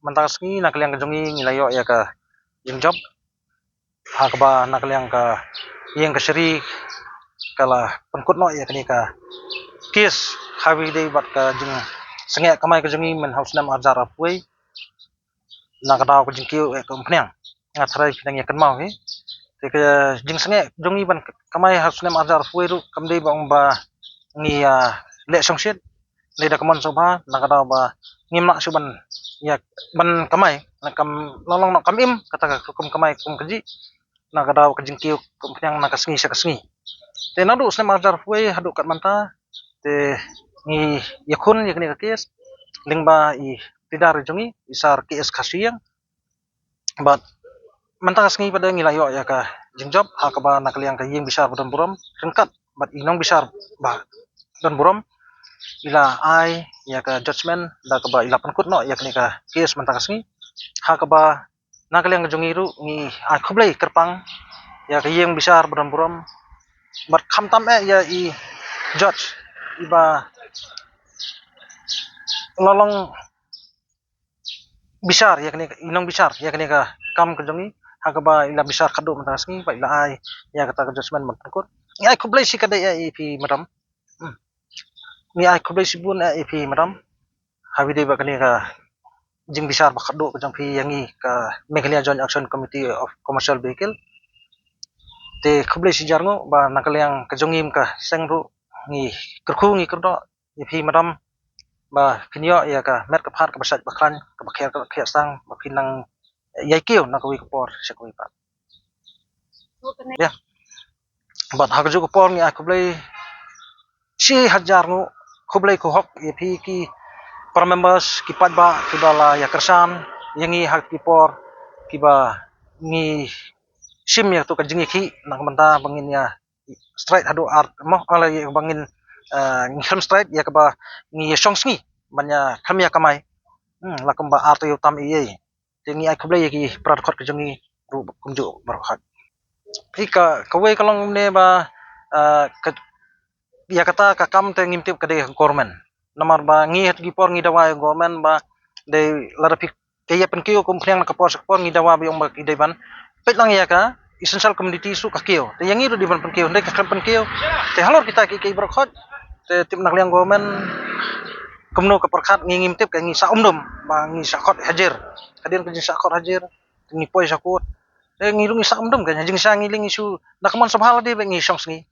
Mentang sengi nak liang kejongi ngilayo ya ka yang job hakba nak liang ka yang ka seri kala penkut no ya kini ka kis hawi dei bat ka jing sengek kamai kejongi men haus nam arjar apui nak daw ke jingkiu ka pnyang ngatrai pinang ya kan mau he te ka jing sengek jongi ban kamai haus nam arjar apui ru kamdei bang ba ngi le songsit le da kamon soba nak daw ba ngimnak suban ya ban kamai nakam lolong nak kamim kata kum kamai kum keji nak daw ke jingkiu kum pnyang nak sengi sa sengi te nadu sem arjar apui hadu kat manta te ngi yakun yakni ka kes lingba I tidar jongi isar kes khasiyang but mentang sengi pada ngilayo ya ka jingjob hakaba nakaliang ka ying besar buram buram rengkat but inong besar ba don buram ila ai ya ka judgment da ka ba ila pankut no yakni ka kes mentang sengi hakaba nakaliang ka jongi ru ngi ai khublei kerpang ya ka ying besar buram buram but khamtam ya I judge iba lolong besar yakni inong besar yakni ka kam kejongi hakaba ila besar kadu mentang sengi ba ila ai ya kata judgment pankut ngi ai khublei si kada ya ipi madam ni ai khublei sibun ipi madam habide ba kani ka jing besar ba khadu ka jangpi yangi ka Meghalaya Joint Action Committee of Commercial Vehicle te khublei si jarngo ba nakaliang kejongim ka sengru ngi kerku ngi kerdo ipi madam ba pinyo ya ka met ka phat ka basat baklan ka bakher ka khya sang ba pinang yaikeu na ka wi por sekoi pa ya bat hagju ko por ngi akhublei si hajar ngo khublei ko hok ipi ki para members ki patba ki bala ya kersan yangi hak ki por ki ba ngi sim ya to ka jingi ki nak menta bangin ya straight hadu art mo ala ya bangin ngi film straight ya ka ba ngi songsngi banya khamya kamai lakum ba art yo tam iye tingi ai khublei ki prat khot ka jingi ru kumju barkhat ika kawai kalong ne ba ya kata ka kam te ngimtip ka de government namar ba ngi het gi por ngi dawa government ba de larapik kaya pen kiyo kum phriang ka por ngi dawa bi ong ba ki deban pet lang ya ka essential community su ka kiyo te yangi ru di ban pen kiyo de ka pen kiyo te halor kita ki barkhat te tim nak liang government kumno ka perkhat ngi ngimtip ka ngi sa umdum ba ngi sa khot hajer kadin ka sa khot hajer ngi poi sakut ngi sa umdum ka jing sa ngi ling isu nakman sabhala de ngi songs ngi